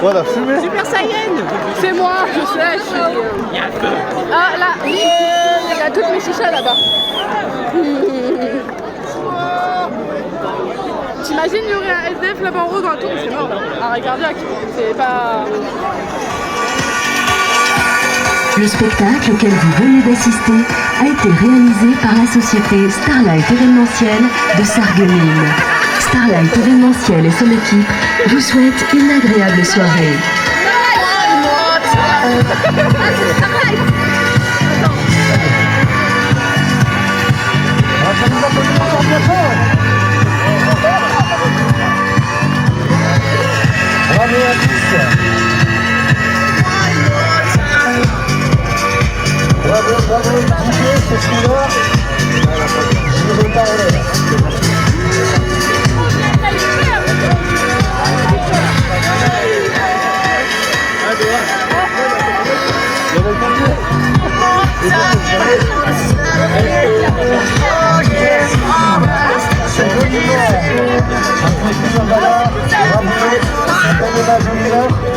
Voilà, fumée. Super Saiyan. C'est moi, je sais, je suis... Ah là, il y a toutes mes chichas là-bas. T'imagines, il y aurait un SDF là-bas en haut dans la tour, c'est mort. Arrêt cardiaque, c'est pas... Le spectacle auquel vous venez d'assister a été réalisé par la société Starlight Événementiel de Sarreguemines. Starlight Événementiel et son équipe vous souhaitent une agréable soirée. Bravo à tous. Bravo, DJ, c'est celui-là. Je vais parler. C'est joliment. Un président Bala, bravo, un bon hommage au village.